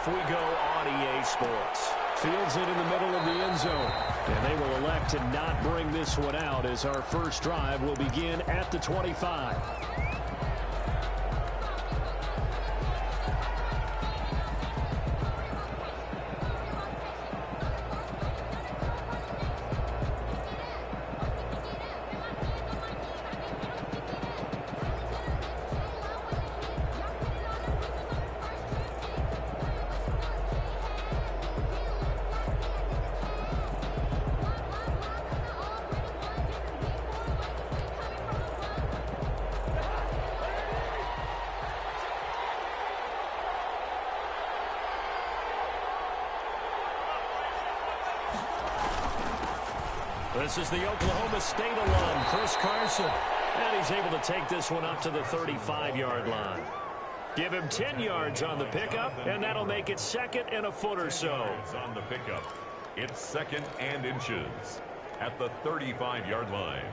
off we go on EA Sports. Fields it in the middle of the end zone. And they will elect to not bring this one out as our first drive will begin at the 25. This is the Oklahoma State alum, Chris Carson. And he's able to take this one up to the 35-yard line. Give him 10 yards on the pickup, and that'll make it 2nd and a foot or so. On the pickup, it's 2nd and inches at the 35-yard line.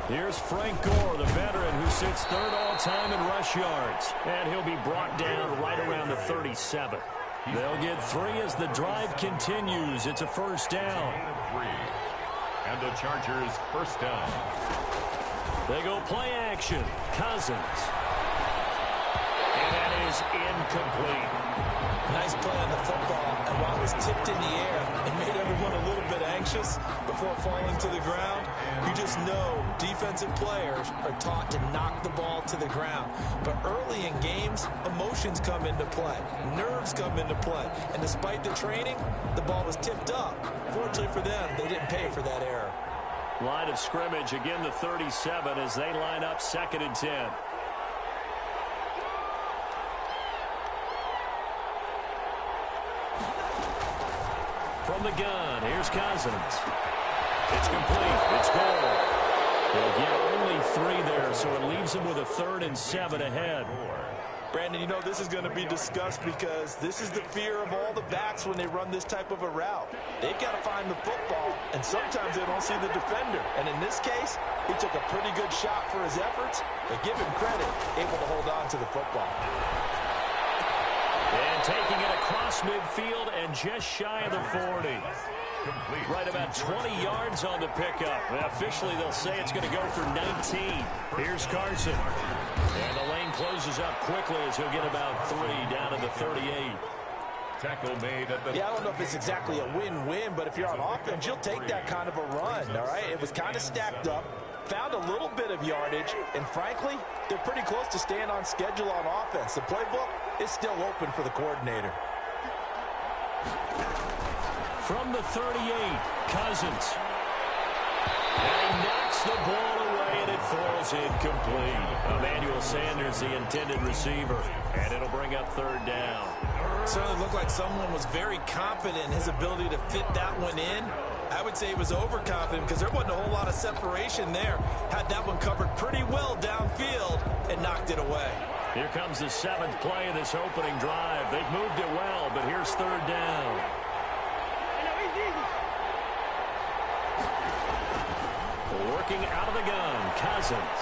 Here's Frank Gore, the veteran who sits 3rd all-time in rush yards. And he'll be brought down right around the 37. They'll get 3 as the drive continues. It's a first down. And the Chargers first down. They go play action. Cousins. And that is incomplete. Nice play on the football. And while it was tipped in the air, it made everyone a little bit anxious before falling to the ground. You just know defensive players are taught to knock the ball to the ground. But early in games, emotions come into play. Nerves come into play. And despite the training, the ball was tipped up. Fortunately for them, they didn't pay for that error. Line of scrimmage, again the 37 as they line up 2nd and 10. From the gun, here's Cousins. It's complete. It's goal. They'll get only 3 there, so it leaves them with a 3rd and 7 ahead. Brandon, you know this is going to be discussed because this is the fear of all the backs when they run this type of a route. They've got to find the football, and sometimes they don't see the defender. And in this case, he took a pretty good shot for his efforts, but give him credit, able to hold on to the football. And taking it across midfield and just shy of the 40. Right about 20 yards on the pickup. Officially, they'll say it's going to go for 19. Here's Carson. And the lane closes up quickly as he'll get about 3 down to the 38. Tackle made at the... Yeah, I don't know if it's exactly a win-win, but if you're on offense, you'll take that kind of a run, all right? It was kind of stacked up, found a little bit of yardage, and frankly, they're pretty close to staying on schedule on offense. The playbook is still open for the coordinator. From the 38, Cousins. And he knocks the ball away, and it falls incomplete. Emmanuel Sanders, the intended receiver, and it'll bring up 3rd down. Certainly looked like someone was very confident in his ability to fit that one in. I would say he was overconfident because there wasn't a whole lot of separation there. Had that one covered pretty well downfield and knocked it away. Here comes the 7th play of this opening drive. They've moved it well, but here's 3rd down. Working out of the gun, Cousins.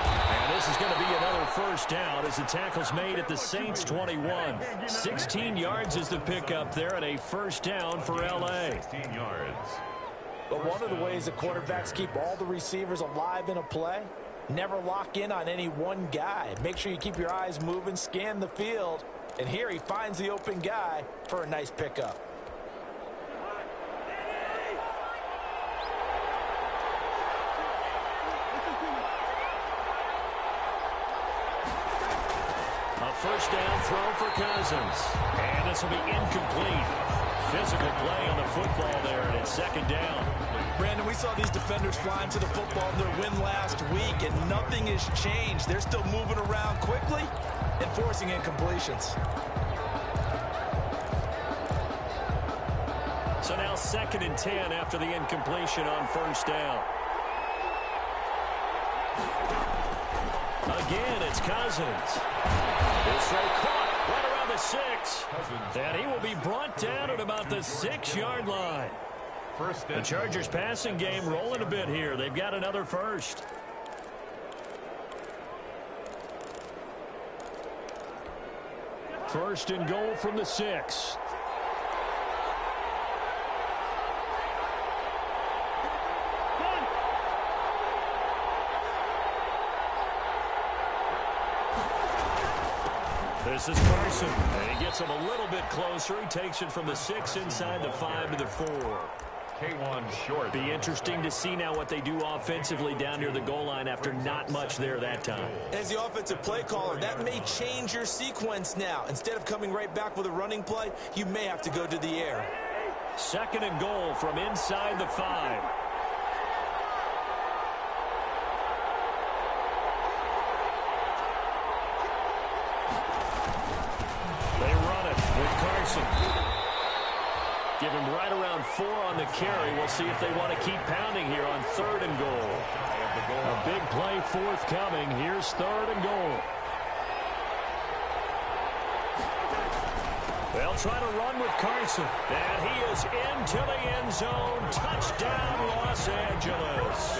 And this is going to be another first down as the tackle's made at the Saints 21. 16 yards is the pickup there and a first down for L.A. 16 yards. But one of the ways the quarterbacks keep all the receivers alive in a play, never lock in on any one guy. Make sure you keep your eyes moving, scan the field. And here he finds the open guy for a nice pickup. First down throw for Cousins. And this will be incomplete. Physical play on the football there, and it's 2nd down. Brandon, we saw these defenders flying to the football in their win last week, and nothing has changed. They're still moving around quickly and forcing incompletions. So now 2nd and 10 after the incompletion on first down. Again, it's Cousins. This throw caught right around the 6. And he will be brought down at about the 6-yard line. The Chargers passing game rolling a bit here. They've got another first. First and goal from the 6. This is Carson. And he gets him a little bit closer. He takes it from the 6 inside the 5 to the 4. K1 short. Be interesting to see now what they do offensively down near the goal line after not much there that time. As the offensive play caller, that may change your sequence now. Instead of coming right back with a running play, you may have to go to the air. 2nd and goal from inside the 5. They run it with Carson. Give him right around 4 on the carry. We'll see if they want to keep pounding here on 3rd and goal. A big play forthcoming. Here's 3rd and goal. They'll try to run with Carson. And he is into the end zone. Touchdown, Los Angeles.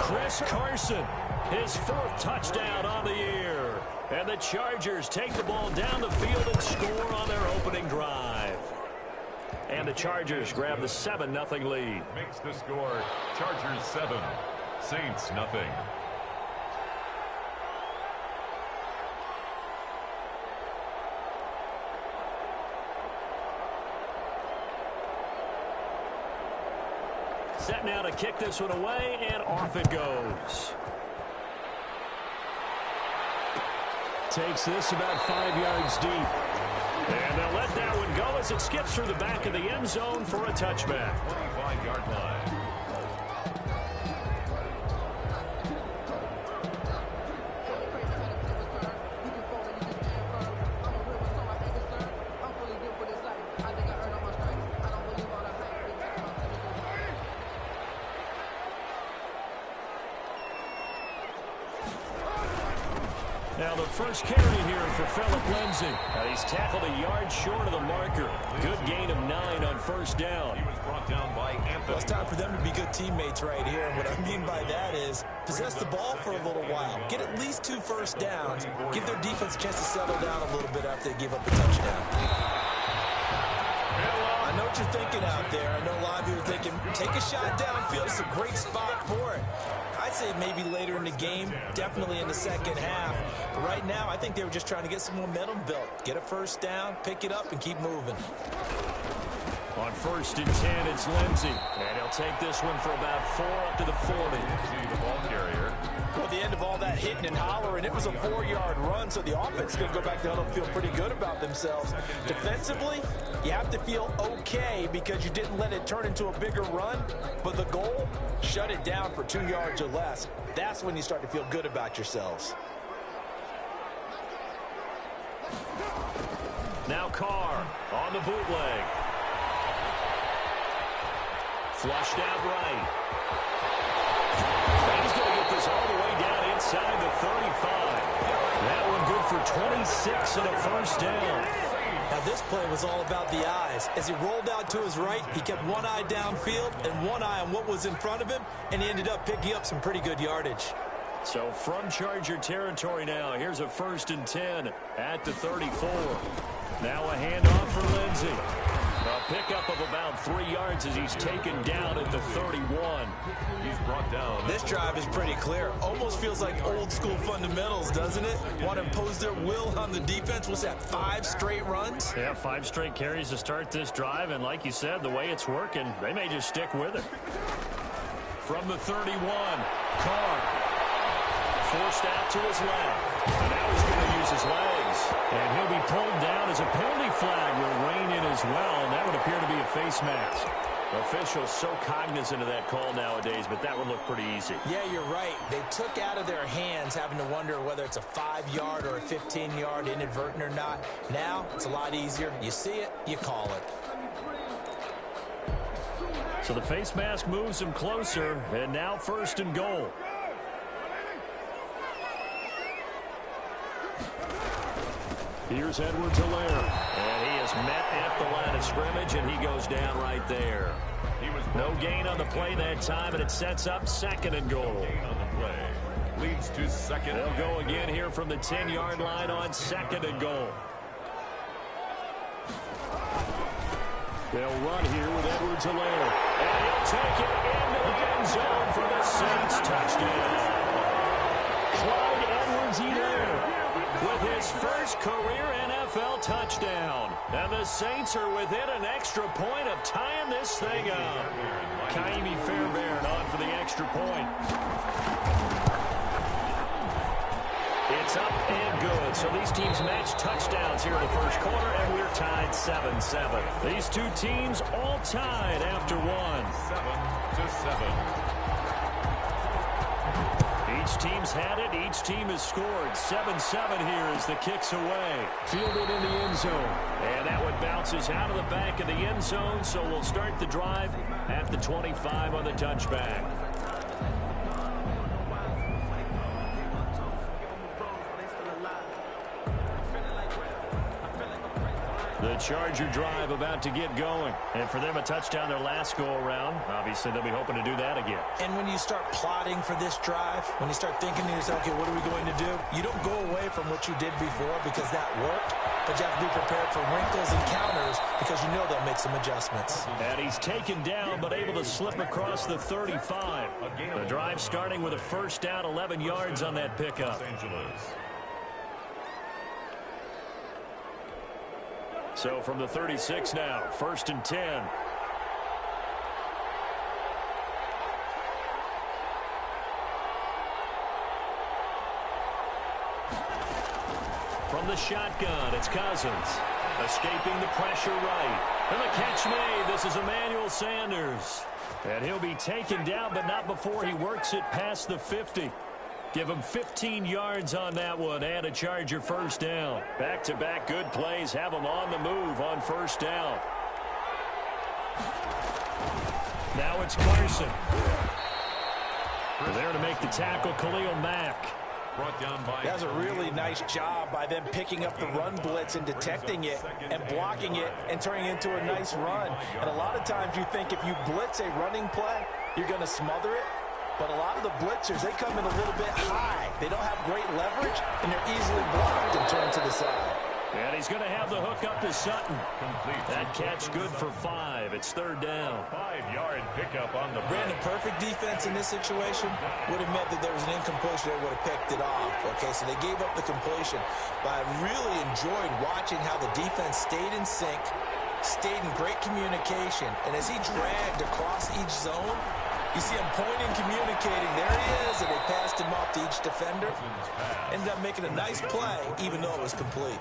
Chris Carson, his 4th touchdown on the year. And the Chargers take the ball down the field and score on their opening drive. And the Chargers grab the 7-0 lead. Makes the score Chargers 7, Saints nothing. Set now to kick this one away, and off it goes. Takes this about 5 yards deep. And they'll let that one go as it skips through the back of the end zone for a touchback. 25-yard line. Now the first carry here for Phillip Lindsay. And he's tackled a yard short of the marker. Good gain of 9 on first down. He was brought down by Anthony. Well, it's time for them to be good teammates right here. And what I mean by that is possess the ball for a little while. Get at least 2 first downs. Give their defense a chance to settle down a little bit after they give up a touchdown. I know what you're thinking out there. I know a lot of you are thinking, take a shot downfield. It's a great spot for it. I'd say maybe later in the game, definitely in the second half. But right now, I think they were just trying to get some momentum built. Get a first down, pick it up, and keep moving. On 1st and 10, it's Lindsay. And he'll take this one for about 4 up to the 40. The ball carrier. Well, at the end of all that hitting and hollering, it was a 4-yard run, so the offense is going to go back to huddle and feel pretty good about themselves. Defensively, you have to feel okay because you didn't let it turn into a bigger run, but the goal, shut it down for 2 yards or less. That's when you start to feel good about yourselves. Now Carr on the bootleg. Flushed out right. And he's going to get this all the way down inside the 35. That one good for 26 and a first down. Now this play was all about the eyes. As he rolled out to his right, he kept one eye downfield and one eye on what was in front of him, and he ended up picking up some pretty good yardage. So from Charger territory now, here's a 1st and 10 at the 34. Now a handoff for Lindsay. A pickup of about 3 yards as he's taken down at the 31. He's brought down. This drive is pretty clear. Almost feels like old school fundamentals, doesn't it? Want to impose their will on the defense. What's that, 5 straight runs? Yeah, 5 straight carries to start this drive. And like you said, the way it's working, they may just stick with it. From the 31, Carr. Forced out to his left. And now he's going to use his legs. And he'll be pulled down as a penalty flag will rein in as well. And that would appear to be a face mask. Officials so cognizant of that call nowadays, but that would look pretty easy. Yeah, you're right. They took out of their hands having to wonder whether it's a 5-yard or a 15-yard inadvertent or not. Now, it's a lot easier. You see it, you call it. So the face mask moves him closer, and now 1st and goal. Here's Edwards-Helaire. And he is met at the line of scrimmage, and he goes down right there. No gain on the play that time, and it sets up 2nd and goal. Leads to 2nd. They'll go again here from the 10-yard line on 2nd and goal. They'll run here with Edwards-Helaire. And he'll take it into the end zone for the Saints touchdown. Clyde Edwards-Helaire with his first career NFL touchdown. And the Saints are within an extra point of tying this thing up. Kaimi Fairbairn on for the extra point. It's up and good. So these teams match touchdowns here in the first quarter, and we're tied 7-7. These two teams all tied after one. 7-7. Each team's had it. Each team has scored. 7-7 here as the kick's away. Fielded in the end zone. And that one bounces out of the back of the end zone, so we'll start the drive at the 25 on the touchback. The Charger drive about to get going. And for them, a touchdown their last go-around. Obviously, they'll be hoping to do that again. And when you start plotting for this drive, when you start thinking to yourself, okay, what are we going to do? You don't go away from what you did before because that worked. But you have to be prepared for wrinkles and counters because you know they'll make some adjustments. And he's taken down but able to slip across the 35. The drive starting with a 1st down, 11 yards on that pickup. So from the 36 now, 1st and 10. From the shotgun, it's Cousins. Escaping the pressure right. And the catch made. This is Emmanuel Sanders. And he'll be taken down, but not before he works it past the 50. Give him 15 yards on that one and a Charger 1st down. Back-to-back good plays have him on the move on 1st down. Now it's Carson. There to make the tackle, Khalil Mack. That was a really nice job by them picking up the run blitz and detecting it and blocking it and turning it into a nice run. And a lot of times you think if you blitz a running play, you're going to smother it. But a lot of the blitzers, they come in a little bit high. They don't have great leverage, and they're easily blocked and turned to the side. And he's going to have the hook up to Sutton. That catch good for 5. It's 3rd down. 5-yard pickup on the Brandon, perfect defense in this situation would have meant that there was an incompletion. They would have picked it off. Okay, so they gave up the completion. But I really enjoyed watching how the defense stayed in sync, stayed in great communication. And as he dragged across each zone, you see him pointing, communicating. There he is, and they passed him off to each defender. Ended up making a nice play, even though it was complete.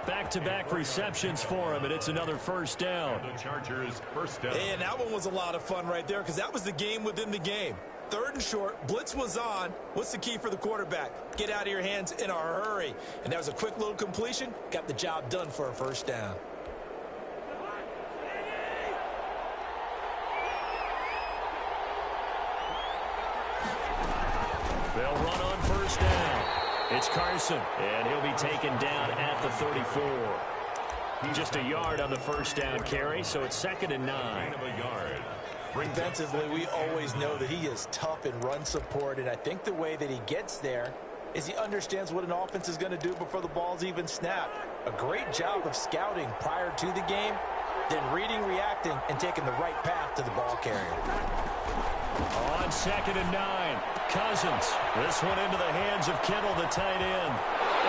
Back-to-back receptions for him, and it's another 1st down. The Chargers 1st down. And that one was a lot of fun right there because that was the game within the game. 3rd and short, blitz was on. What's the key for the quarterback? Get out of your hands in a hurry. And that was a quick little completion. Got the job done for a 1st down. They'll run on 1st down. It's Carson, and he'll be taken down at the 34. Just a yard on the 1st down carry, so it's 2nd and 9. Defensively, we always know that he is tough in run support, and I think the way that he gets there is he understands what an offense is going to do before the ball's even snapped. A great job of scouting prior to the game, then reading, reacting, and taking the right path to the ball carrier. On 2nd and 9, Cousins. This one into the hands of Kittle, the tight end.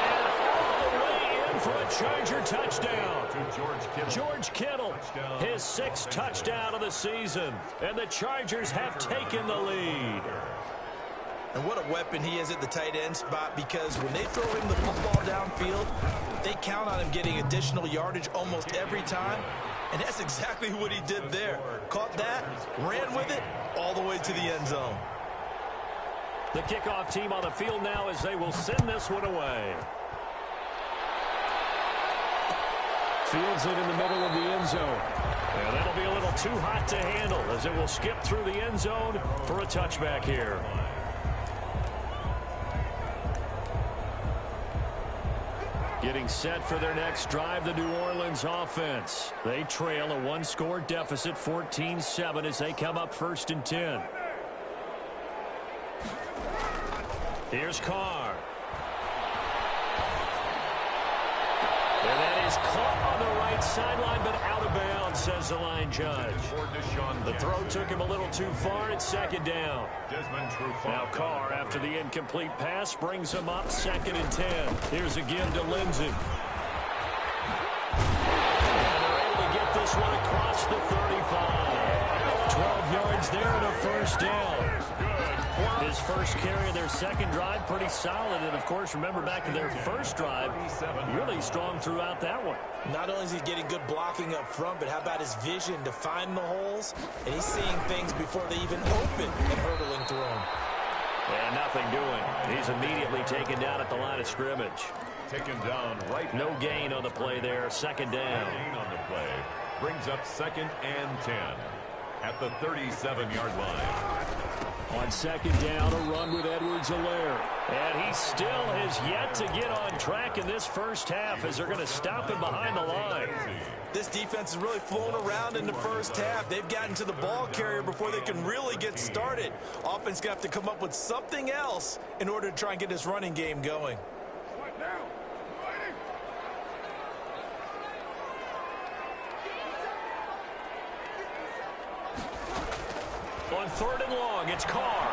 And all the way in for a Charger touchdown. George Kittle, his 6th touchdown of the season. And the Chargers have taken the lead. And what a weapon he is at the tight end spot, because when they throw him the football downfield, they count on him getting additional yardage almost every time. And that's exactly what he did there. Caught that, ran with it, all the way to the end zone. The kickoff team on the field now as they will send this one away. Fields it in the middle of the end zone. And that'll be a little too hot to handle as it will skip through the end zone for a touchback here. Getting set for their next drive, the New Orleans offense. They trail a one-score deficit, 14-7, as they come up 1st and 10. Here's Carr. And that is caught on the right sideline, but out of bounds, says the line judge. The throw took him a little too far. It's 2nd down. Now Carr, after the incomplete pass, brings him up 2nd and 10. Here's a give to Lindsey. And they're able to get this one across the 35. 12 yards there and a 1st down. His first carry of their second drive, pretty solid. And, of course, remember back in their first drive, really strong throughout that one. Not only is he getting good blocking up front, but how about his vision to find the holes? And he's seeing things before they even open and hurdling through them. And nothing doing. He's immediately taken down at the line of scrimmage. Taken down right. No gain on the play there. 2nd down. No gain on the play. Brings up 2nd and 10 at the 37-yard line. On 2nd down, a run with Edwards-Helaire. And he still has yet to get on track in this first half as they're going to stop him behind the line. This defense is really flown around in the first half. They've gotten to the ball carrier before they can really get started. Offense going to have to come up with something else in order to try and get this running game going. On 3rd and long, it's Carr.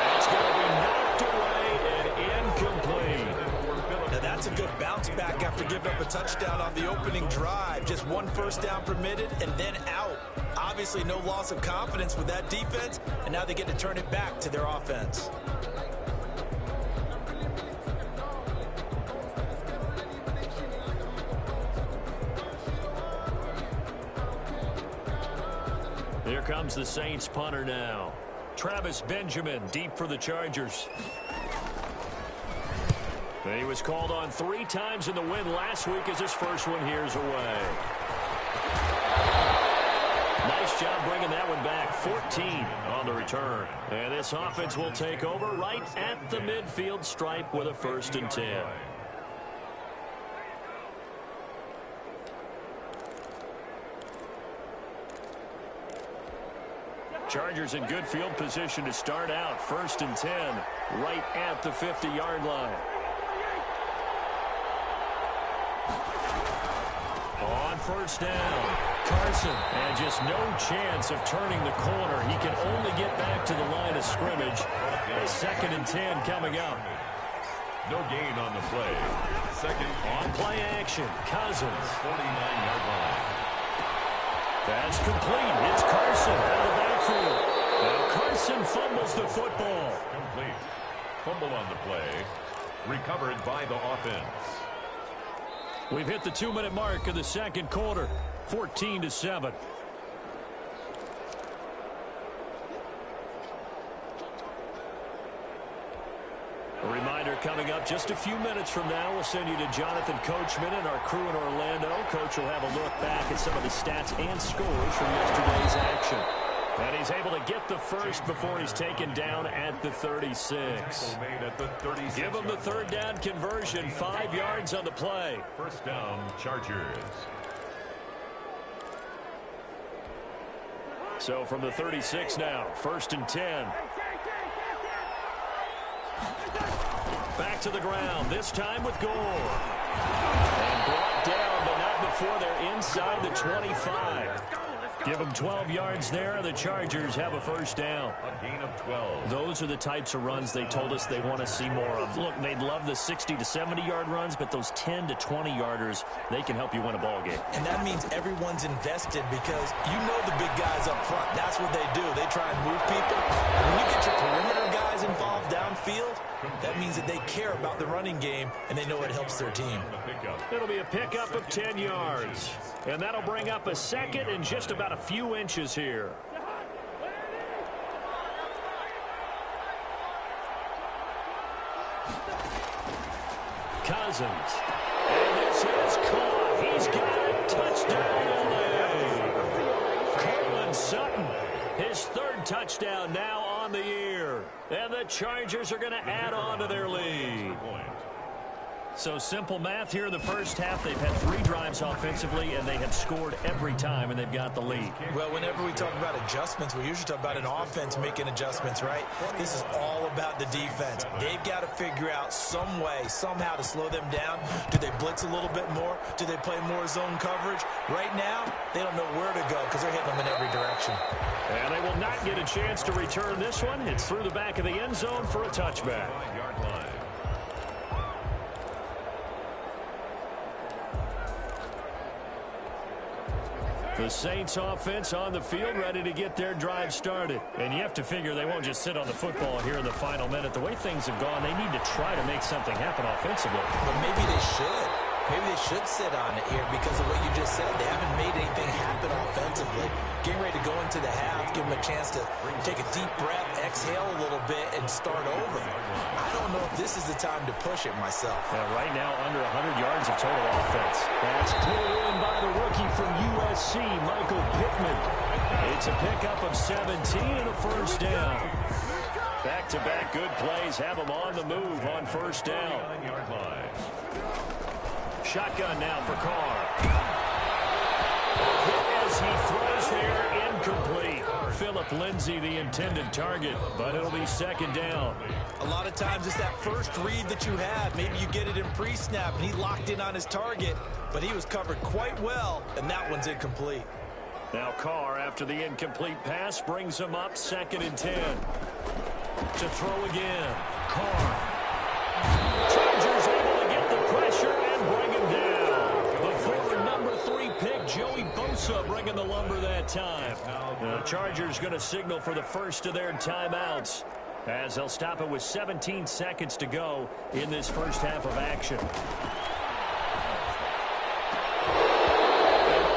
That's going to be knocked away and incomplete. Now that's a good bounce back after giving up a touchdown on the opening drive. Just 1 first down permitted and then out. Obviously no loss of confidence with that defense, and now they get to turn it back to their offense. Here comes the Saints punter now. Travis Benjamin deep for the Chargers. He was called on 3 times in the win last week as his first one here's away. Nice job bringing that one back. 14 on the return. And this offense will take over right at the midfield stripe with a 1st and 10. Chargers in good field position to start out. 1st and 10 right at the 50-yard line. On 1st down, Carson, and just no chance of turning the corner. He can only get back to the line of scrimmage. 2nd and 10 coming up. No gain on the play. 2nd on play action. Cousins. 49-yard line. That's complete. It's Carson out of the backfield. Now Carson fumbles the football. Complete. Fumble on the play. Recovered by the offense. We've hit the 2-minute mark of the second quarter. 14-7. A reminder coming up just a few minutes from now. We'll send you to Jonathan Coachman and our crew in Orlando. Coach will have a look back at some of the stats and scores from yesterday's action. And he's able to get the first before he's taken down at the 36. Give him the 3rd down conversion. 5 yards on the play. 1st down, Chargers. So from the 36 now, 1st and 10. Back to the ground, this time with Gore. And brought down, but not before they're inside the 25. Give them 12 yards there, and the Chargers have a 1st down. A gain of 12. Those are the types of runs they told us they want to see more of. Look, they'd love the 60 to 70-yard runs, but those 10 to 20-yarders, they can help you win a ball game. And that means everyone's invested because you know the big guys up front. That's what they do. They try and move people. When you get your perimeter guys involved downfield, that means that they care about the running game, and they know it helps their team. It'll be a pickup of 10 yards. And that'll bring up a 2nd and just about a few inches here. Cousins. And this is caught. He's got a touchdown. Cortland Sutton, his third touchdown now on the year. And the Chargers are going to add on to their lead. So simple math here in the first half. They've had 3 drives offensively, and they have scored every time, and they've got the lead. Well, whenever we talk about adjustments, we usually talk about an offense making adjustments, right? This is all about the defense. They've got to figure out some way, somehow to slow them down. Do they blitz a little bit more? Do they play more zone coverage? Right now, they don't know where to go because they're hitting them in every direction. And they will not get a chance to return this one. It's through the back of the end zone for a touchback. The Saints offense on the field, ready to get their drive started. And you have to figure they won't just sit on the football here in the final minute. The way things have gone, they need to try to make something happen offensively. But maybe they should. Maybe they should sit on it here because of what you just said. They haven't made anything happen offensively. Getting ready to go into the half, give them a chance to take a deep breath, exhale a little bit, and start over. I don't know if this is the time to push it myself. Right now, under 100 yards of total offense. That's pulled in by the rookie from USC, Michael Pittman. It's a pickup of 17 and a first down. Back-to-back good plays have them on the move on first down. Shotgun now for Carr. As he throws there, incomplete. Phillip Lindsay, the intended target, but it'll be second down. A lot of times it's that first read that you have. Maybe you get it in pre-snap, and he locked in on his target, but he was covered quite well, and that one's incomplete. Now Carr, after the incomplete pass, brings him up 2nd and 10. To throw again. Carr. Chargers able to get the pressure and bring him down. The former number 3 pick, Joey Bosa, bringing the lumber that time. The Chargers going to signal for the first of their timeouts, as they'll stop it with 17 seconds to go in this first half of action.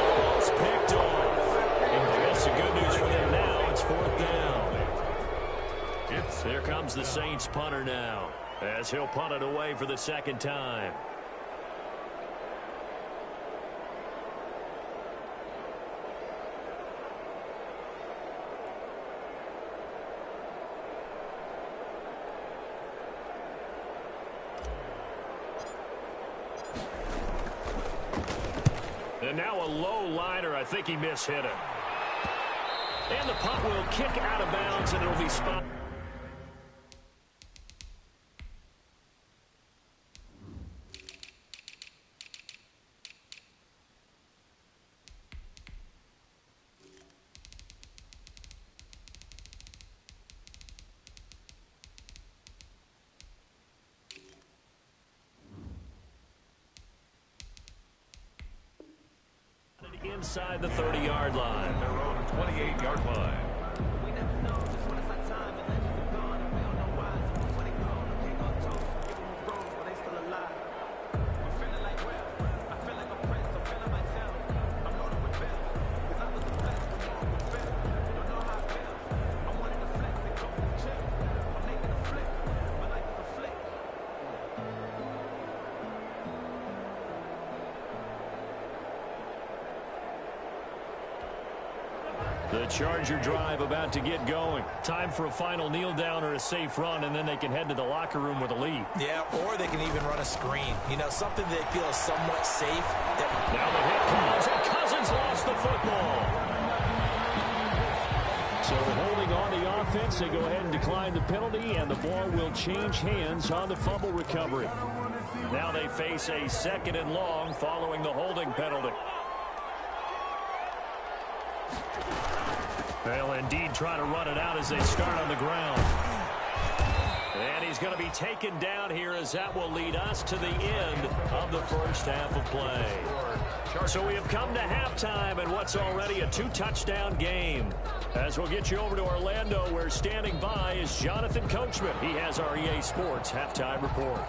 Ball's picked off. I guess the good news for them now, it's 4th down. There comes the Saints punter now, as he'll punt it away for the second time. And now a low liner. I think he mishit it. And the punt will kick out of bounds, and it'll be spot. Inside the 30-yard line. Their own 28-yard line. We never know just when it's our time and then it's gone. We don't know why. So when they go, they go toast. Give them a roll, but they still alive. I'm feeling like well. I feel like a prince. I'm feeling myself. I'm loaded with bells. Cause I was the best when no one was better. You don't know how it feels. I wanted to flex and go for the chill. I'm making a flip. My life is a flick. The Charger drive about to get going. Time for a final kneel down or a safe run, and then they can head to the locker room with a lead. Yeah, or they can even run a screen. You know, something they feel is somewhat safe. Now the hit comes, and Cousins lost the football. So holding on the offense, they go ahead and decline the penalty, and the ball will change hands on the fumble recovery. Now they face a 2nd and long following the holding penalty. They'll indeed try to run it out as they start on the ground. And he's going to be taken down here, as that will lead us to the end of the first half of play. So we have come to halftime in what's already a 2-touchdown game. As we'll get you over to Orlando, where standing by is Jonathan Coachman. He has our EA Sports halftime report.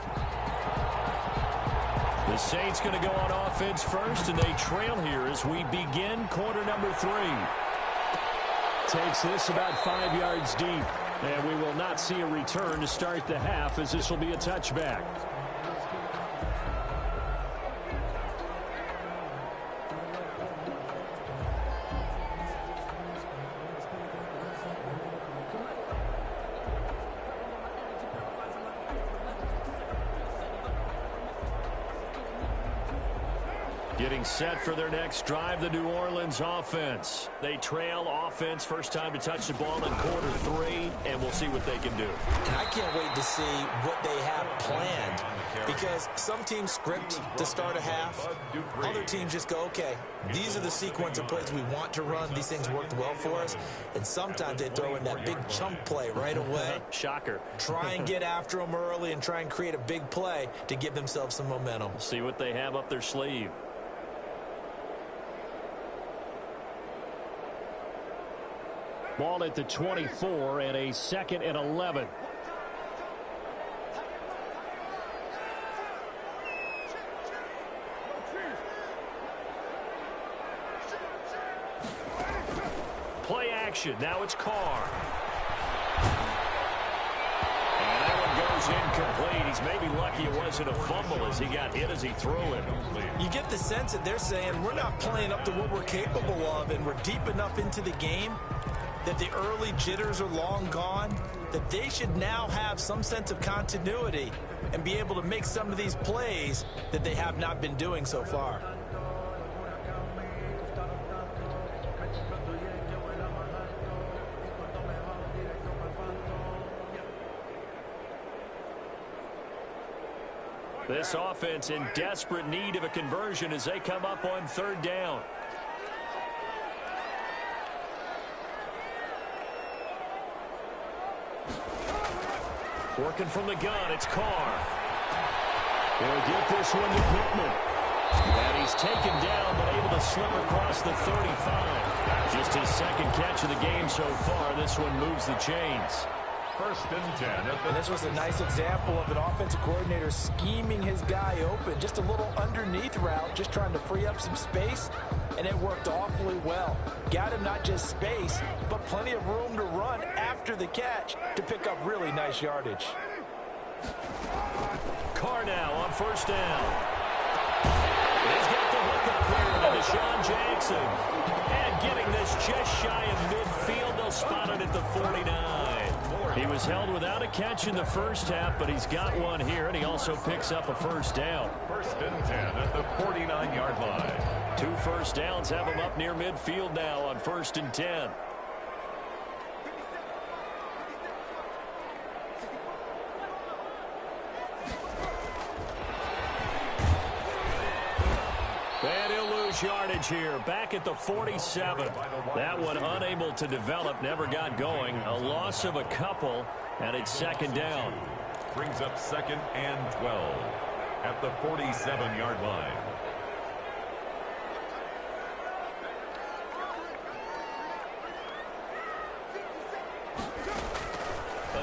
The Saints going to go on offense first, and they trail here as we begin quarter number 3. Takes this about 5 yards deep, and we will not see a return to start the half, as this will be a touchback. Getting set for their next drive, the New Orleans offense. They trail offense, first time to touch the ball in quarter 3, and we'll see what they can do. And I can't wait to see what they have planned, because some teams script to start a half. Other teams just go, okay, these are the sequence of plays we want to run. These things worked well for us. And sometimes they throw in that big chunk play right away. Shocker. Try and get after them early and try and create a big play to give themselves some momentum. See what they have up their sleeve. Ball at the 24 and a 2nd and 11. Play action. Now it's Carr. And that one goes incomplete. He's maybe lucky it wasn't a fumble as he got hit as he threw it. You get the sense that they're saying we're not playing up to what we're capable of, and we're deep enough into the game that the early jitters are long gone, that they should now have some sense of continuity and be able to make some of these plays that they have not been doing so far. This offense in desperate need of a conversion as they come up on 3rd down. Working from the gun, it's Carr. He'll get this one to Pittman. And he's taken down, but able to slip across the 35. Just his 2nd catch of the game so far. This one moves the chains. 1st and 10. And this was a nice example of an offensive coordinator scheming his guy open. Just a little underneath route, just trying to free up some space, and it worked awfully well. Got him not just space, but plenty of room to run after the catch to pick up really nice yardage. Carr now on 1st down. He's got the hookup here to Deshaun Jackson. And getting this just shy of midfield, they'll spot it at the 49. He was held without a catch in the first half, but he's got one here, and he also picks up a 1st down. 1st and 10 at the 49-yard line. 2 first downs have him up near midfield now on 1st and 10. And he'll lose yardage here. Back at the 47. That one unable to develop, never got going. A loss of a couple, and it's 2nd down. Brings up 2nd and 12 at the 47-yard line.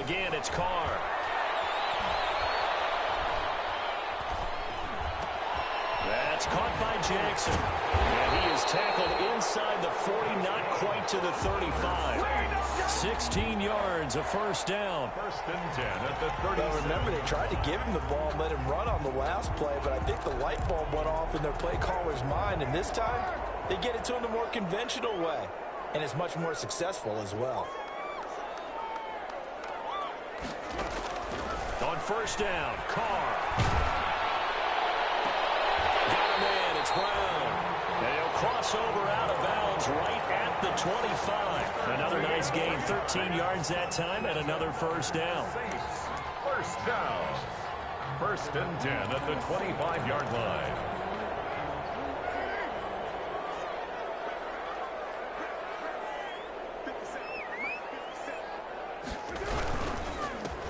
Again, it's Carr. That's caught by Jackson. And he is tackled inside the 40, not quite to the 35. 16 yards, a 1st down. 1st and 10 at the 30. Well, remember, they tried to give him the ball and let him run on the last play, but I think the light bulb went off in their play caller's mind, and this time they get it to him the more conventional way, and it's much more successful as well. On 1st down, Carr. Got a man, it's Brown. And he'll cross over out of bounds right at the 25. Another nice gain, 13 yards that time, and another 1st down. 1st down. 1st and 10 at the 25-yard line.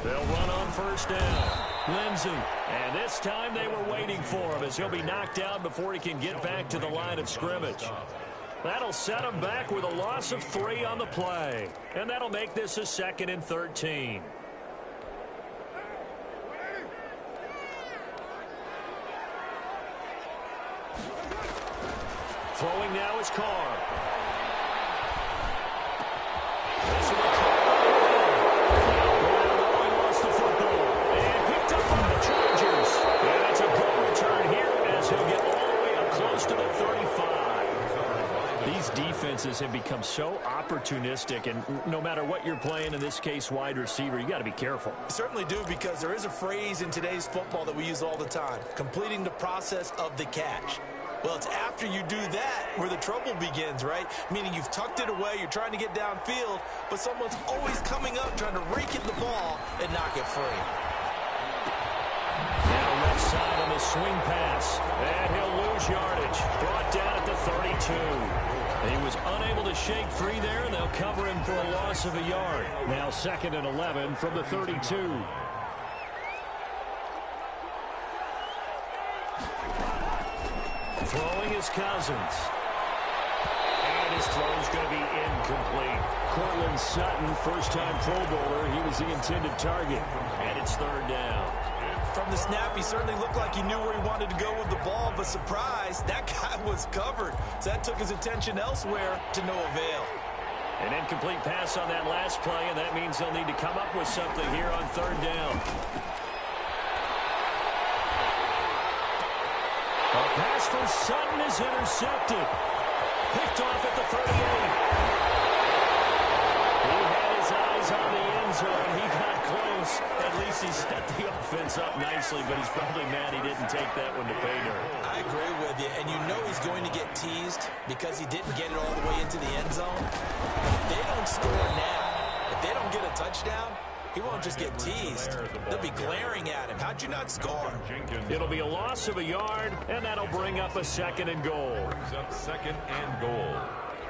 They'll run on 1st down. Lindsey. And this time they were waiting for him as he'll be knocked out before he can get back to the line of scrimmage. That'll set him back with a loss of 3 on the play. And that'll make this a 2nd and 13. Throwing now is Carr. Defenses have become so opportunistic, and no matter what you're playing, in this case wide receiver, you got to be careful. You certainly do, because there is a phrase in today's football that we use all the time: completing the process of the catch. Well, it's after you do that where the trouble begins, right? Meaning you've tucked it away, you're trying to get downfield, but someone's always coming up trying to rake in the ball and knock it free. Now left side on the swing pass, and he'll lose yardage. Brought down at the 32. He was unable to shake free there, and they'll cover him for a loss of a yard. Now 2nd and 11 from the 32. Throwing is Cousins. And his throw's going to be incomplete. Cortland Sutton, first-time Pro Bowler. He was the intended target. And it's 3rd down. From the snap, he certainly looked like he knew where he wanted to go with the ball, but surprise, that guy was covered. So that took his attention elsewhere to no avail. An incomplete pass on that last play, and that means they'll need to come up with something here on 3rd down. A pass for Sutton is intercepted. Picked off at the 38. He had his eyes on the end zone. He got close. At least he set the offense up nicely, but he's probably mad he didn't take that one to pay dirt. I agree with you, and you know he's going to get teased because he didn't get it all the way into the end zone. If they don't score now, if they don't get a touchdown, he won't just get teased. They'll be glaring at him. How'd you not score? It'll be a loss of a yard, and that'll bring up a 2nd and goal. Brings up 2nd and goal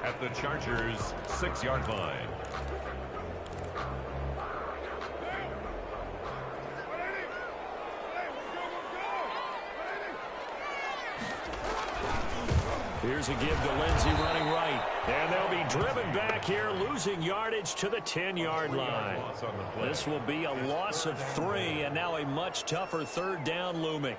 at the Chargers' 6-yard line. Here's a give to Lindsey running right. And they'll be driven back here, losing yardage to the 10-yard line. This will be a loss of 3, and now a much tougher 3rd down looming.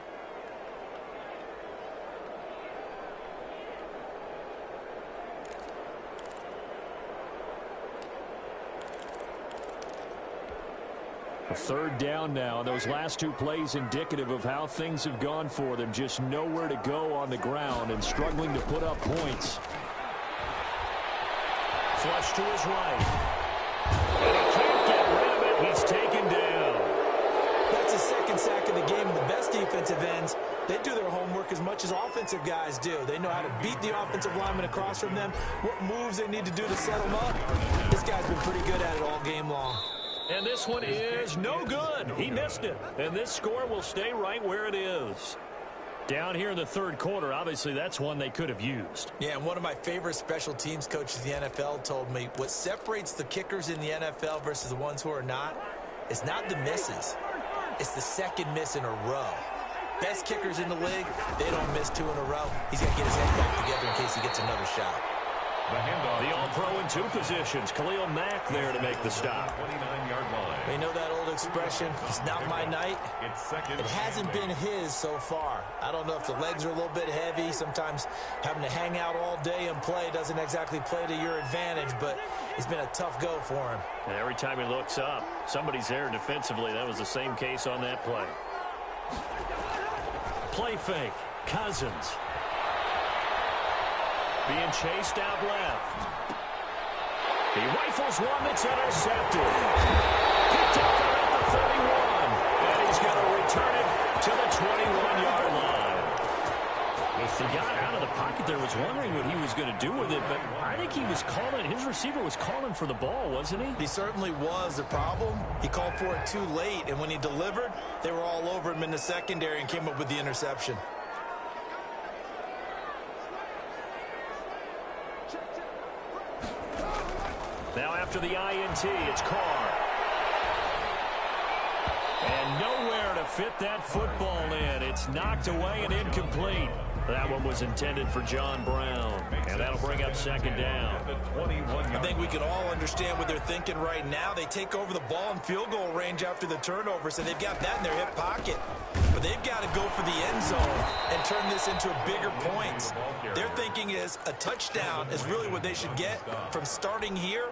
A 3rd down now. Those last 2 plays indicative of how things have gone for them. Just nowhere to go on the ground and struggling to put up points. Flush to his right. And he can't get rid of it. He's taken down. That's his 2nd sack of the game. The best defensive ends, they do their homework as much as offensive guys do. They know how to beat the offensive lineman across from them, what moves they need to do to set them up. This guy's been pretty good at it all game long. And this one is no good. He missed it. And this score will stay right where it is. Down here in the 3rd quarter, obviously that's one they could have used. Yeah, and one of my favorite special teams coaches in the NFL told me what separates the kickers in the NFL versus the ones who are not is not the misses. It's the 2nd miss in a row. Best kickers in the league, they don't miss 2 in a row. He's got to get his head back together in case he gets another shot. The All-Pro in 2 positions. Khalil Mack there to make the stop. 29-yard line. They know that old expression, it's not my night. It hasn't been his so far. I don't know if the legs are a little bit heavy. Sometimes having to hang out all day and play doesn't exactly play to your advantage, but it's been a tough go for him. And every time he looks up, somebody's there defensively. That was the same case on that play. Play fake. Cousins. Being chased out left. He rifles one that's intercepted. Picked up there at the 31. And he's going to return it to the 21-yard line. He got out of the pocket there, was wondering what he was going to do with it, but I think he was calling, his receiver was calling for the ball, wasn't he? He certainly was. The problem, he called for it too late, and when he delivered, they were all over him in the secondary and came up with the interception. Now after the INT, it's Carr. And nowhere to fit that football in. It's knocked away and incomplete. That one was intended for John Brown. And that'll bring up 2nd down. I think we can all understand what they're thinking right now. They take over the ball in field goal range after the turnover, so they've got that in their hip pocket. But they've got to go for the end zone and turn this into bigger points. Their thinking is a touchdown is really what they should get from starting here.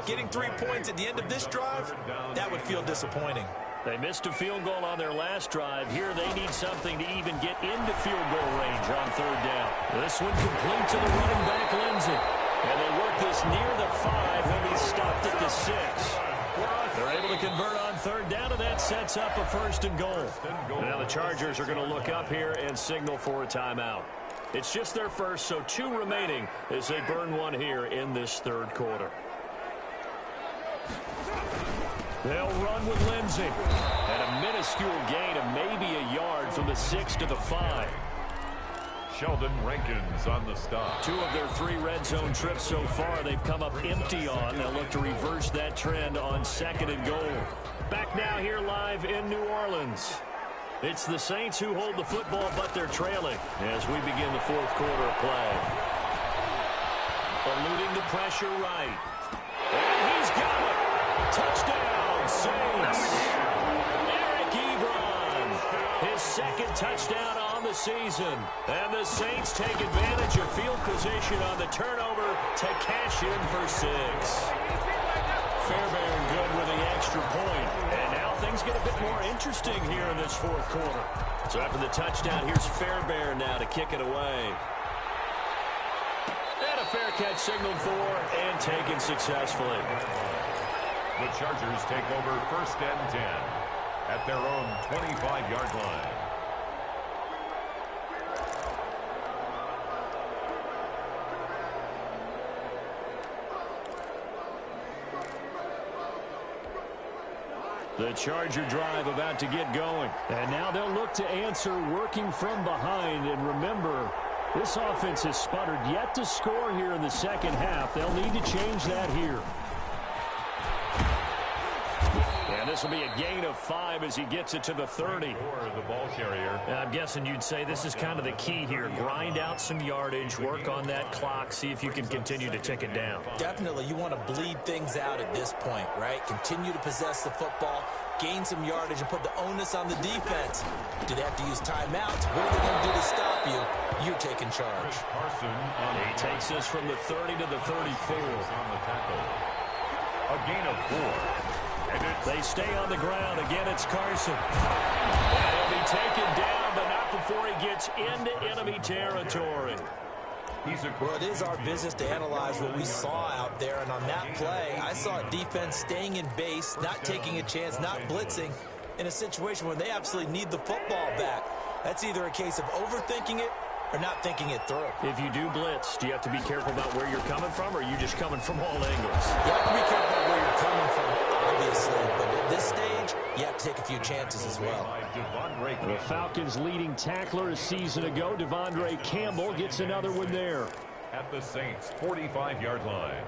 Getting 3 points at the end of this drive, that would feel disappointing. They missed a field goal on their last drive. Here they need something to even get into field goal range on 3rd down. This one complete to the running back, Lindsey. And they work this near the 5. He'll be stopped at the 6. They're able to convert on 3rd down, and that sets up a 1st and goal. And now the Chargers are going to look up here and signal for a timeout. It's just their first, so 2 remaining as they burn one here in this third quarter. They'll run with Lindsey. And a minuscule gain of maybe a yard from the 6 to the 5. Sheldon Rankins on the stop. 2 of their 3 red zone trips so far they've come up empty on. They'll look to reverse that trend on 2nd and goal. Back now here live in New Orleans. It's the Saints who hold the football, but they're trailing as we begin the 4th quarter of play. Eluding the pressure right. And he's got it. Touchdown, Saints. Eric Ebron, his 2nd touchdown on the season. And the Saints take advantage of field position on the turnover to cash in for 6. Fairbairn good with the extra point. And now things get a bit more interesting here in this 4th quarter. So after the touchdown, here's Fairbairn now to kick it away. And a fair catch signaled for and taken successfully. The Chargers take over 1st and 10 at their own 25-yard line. The Charger drive about to get going. And now they'll look to answer working from behind. And remember, this offense has sputtered yet to score here in the 2nd half. They'll need to change that here. And this will be a gain of 5 as he gets it to the 30. The ball carrier. I'm guessing you'd say this is kind of the key here. Grind out some yardage, work on that clock, see if you can continue to tick it down. Definitely, you want to bleed things out at this point, right? Continue to possess the football, gain some yardage, and put the onus on the defense. Do they have to use timeouts? What are they going to do to stop you? You're taking charge. He takes this from the 30 to the 34. On the tackle. A gain of 4. They stay on the ground. Again, it's Carson. And he'll be taken down, but not before he gets into enemy territory. Well, it is our business to analyze what we saw out there, and on that play, I saw a defense staying in base, not taking a chance, not blitzing, in a situation where they absolutely need the football back. That's either a case of overthinking it or not thinking it through. If you do blitz, do you have to be careful about where you're coming from, or are you just coming from all angles? You have to be careful about where you're coming from, obviously, but at this stage, you have to take a few chances as well. The Falcons' leading tackler a season ago, Devondre Campbell, gets another one there. At the Saints' 45-yard line.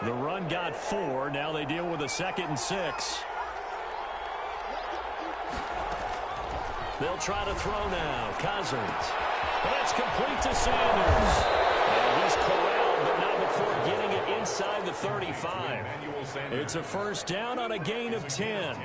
The run got 4. Now they deal with a 2nd and 6. They'll try to throw now. Cousins. That's complete to Sanders. And he's corralled, but not before getting it inside the 35. It's a 1st down on a gain of 10.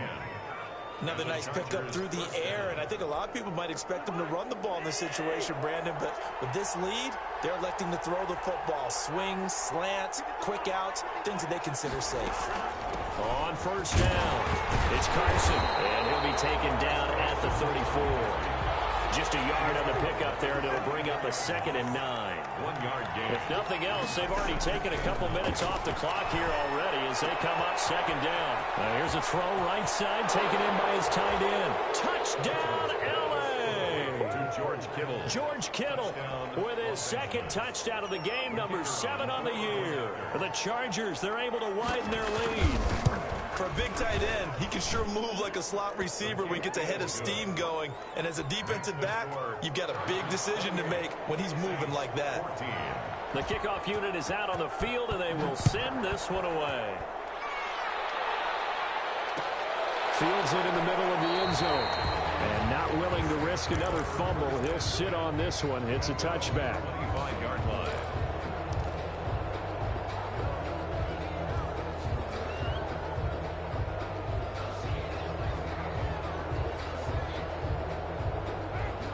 Another nice pickup through the air, and I think a lot of people might expect them to run the ball in this situation, Brandon, but with this lead, they're electing to throw the football. Swings, slants, quick outs, things that they consider safe. On 1st down, it's Carson, and he'll be taken down at the 34. Just a yard on the pickup there, and it'll bring up a 2nd and 9. 1-yard gain. If nothing else, they've already taken a couple minutes off the clock here already as they come up 2nd down. Here's a throw right side, taken in by his tight end. Touchdown, L.A. To George Kittle. George Kittle with his 2nd touchdown of the game, number 7 on the year. For the Chargers, they're able to widen their lead. For a big tight end, he can sure move like a slot receiver when he gets a head of steam going. And as a defensive back, you've got a big decision to make when he's moving like that. The kickoff unit is out on the field, and they will send this one away. Fields it in the middle of the end zone. And not willing to risk another fumble, he'll sit on this one. It's a touchback. 25-yard line.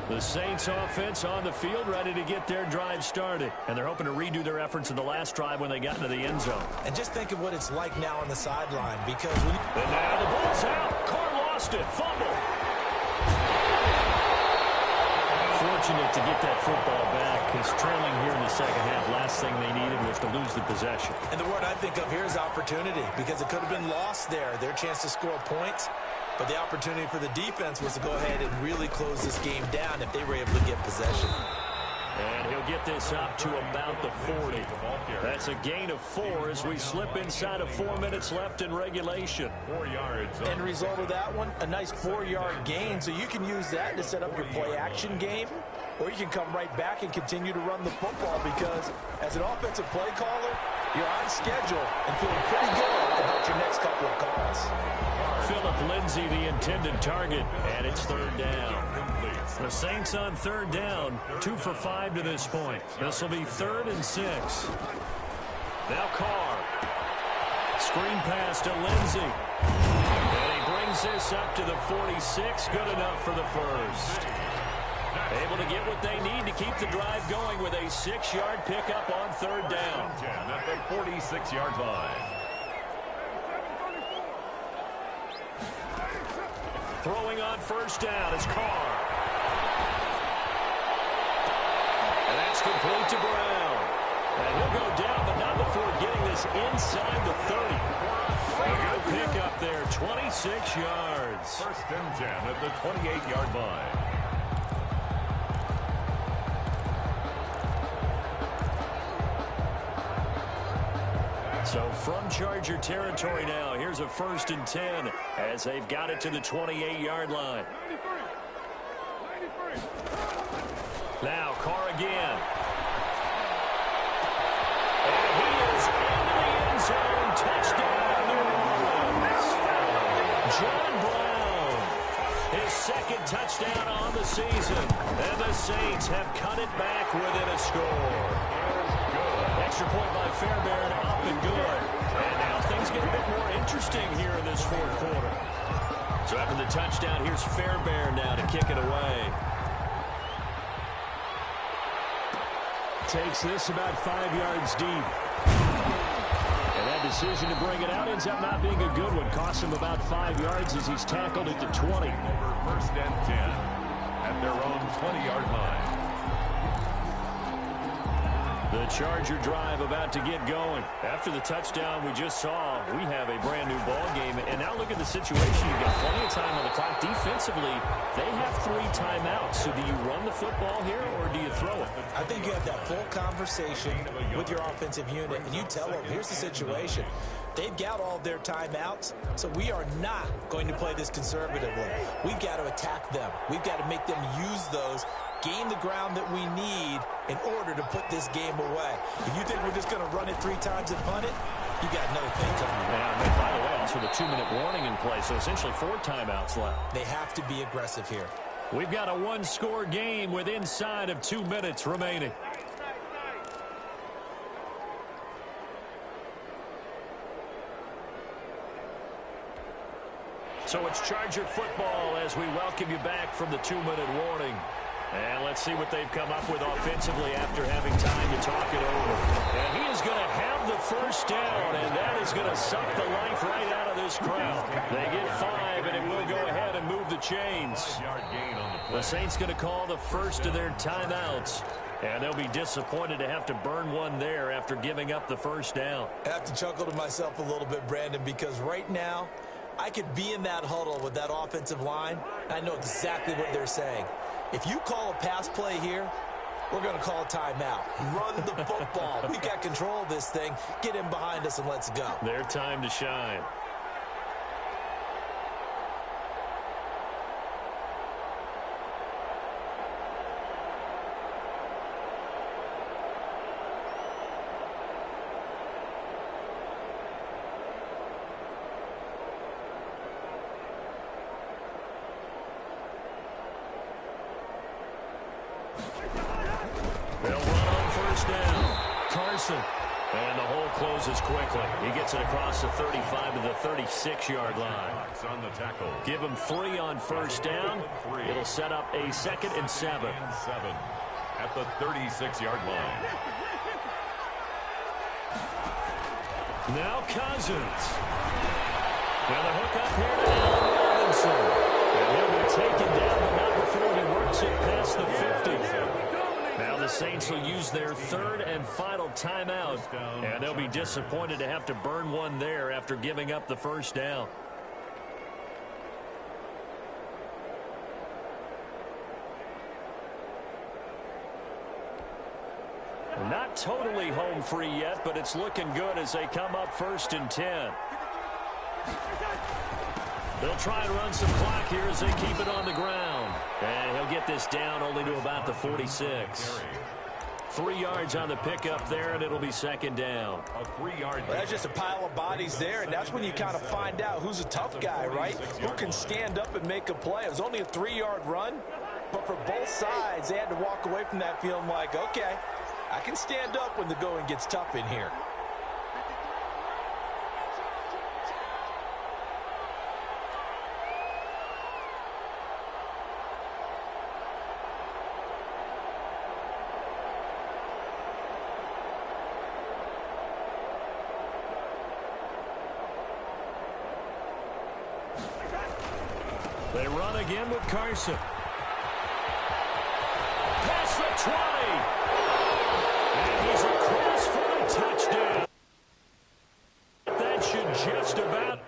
The Saints offense on the field, ready to get their drive started. And they're hoping to redo their efforts in the last drive when they got into the end zone. And just think of what it's like now on the sideline, because And now the ball's out. Carr lost it. Fumble. fortunate to get that football back, because trailing here in the second half, last thing they needed was to lose the possession. And the word I think of here is opportunity, because it could have been lost there, their chance to score points. But the opportunity for the defense was to go ahead and really close this game down if they were able to get possession. And he'll get this up to about the 40. That's a gain of 4 as we slip inside of 4 minutes left in regulation. 4 yards. End result of that one, a nice 4-yard gain. So you can use that to set up your play-action game, or you can come right back and continue to run the football, because as an offensive play caller, you're on schedule and feeling pretty good about your next couple of calls. Philip Lindsay, the intended target, and it's third down. The Saints on third down, 2 for 5 to this point. This will be 3rd and 6. Now Carr. Screen pass to Lindsay. And he brings this up to the 46. Good enough for the first. Able to get what they need to keep the drive going with a 6-yard pickup on third down. At the 46-yard line. Throwing on first down is Carr. And that's complete to Brown. And he'll go down, but not before getting this inside the 30. A good pickup there, 26 yards. 1st and 10 at the 28-yard line. So from Charger territory now, here's a 1st and 10 as they've got it to the 28-yard line. Now Carr again. And he is into the end zone. Touchdown, New Orleans. John Brown, his 2nd touchdown on the season. And the Saints have cut it back within a score. Extra point by Fairbairn, up and good. And now things get a bit more interesting here in this 4th quarter. So after the touchdown, here's Fairbairn now to kick it away. Takes this about 5 yards deep. And that decision to bring it out ends up not being a good one. Costs him about 5 yards as he's tackled at the 20. Over 1st and 10 at their own 20-yard line. The Charger drive about to get going. After the touchdown we just saw, we have a brand new ball game. And now look at the situation. You've got plenty of time on the clock. Defensively, they have 3 timeouts. So do you run the football here or do you throw it? I think you have that full conversation with your offensive unit, and you tell them, here's the situation. They've got all their timeouts, so we are not going to play this conservatively. We've got to attack them. We've got to make them use those, gain the ground that we need in order to put this game away. If you think we're just going to run it 3 times and punt it, you got another thing coming. Yeah, and by the way, also the 2-minute warning in play, so essentially 4 timeouts left. They have to be aggressive here. We've got a 1-score game with inside of 2 minutes remaining. So it's Charger football as we welcome you back from the 2-minute warning. And let's see what they've come up with offensively after having time to talk it over. And he is going to have the first down, and that is going to suck the life right out of this crowd. They get 5, and it will go ahead and move the chains. The Saints going to call the first of their timeouts. And they'll be disappointed to have to burn one there after giving up the first down. I have to chuckle to myself a little bit, Brandon, because right now, I could be in that huddle with that offensive line. I know exactly what they're saying. If you call a pass play here, we're going to call a timeout. Run the football. We got control of this thing. Get in behind us and let's go. Their time to shine. They'll run on first down. Carson. And the hole closes quickly. He gets it across the 35 to the 36-yard line. On the tackle. Give him 3 on first down. It'll set up a 2nd and 7. At the 36-yard line. Now Cousins. Now the hook up here to Allen Robinson. And he'll be taken down, but not before he works gets it past the 50. Now the Saints will use their third and final timeout, and they'll be disappointed to have to burn one there after giving up the first down. Not totally home free yet, but it's looking good as they come up 1st and 10. They'll try and run some clock here as they keep it on the ground. And he'll get this down only to about the 46. 3 yards on the pickup there, and it'll be 2nd down. A 3-yard. Well, that's just a pile of bodies there, and that's when you kind of find out who's a tough guy, right? Who can stand up and make a play. It was only a 3-yard run, but for both sides, they had to walk away from that feeling like, okay, I can stand up when the going gets tough in here. They run again with Carson. Past the 20. And he's across for a touchdown. That should just about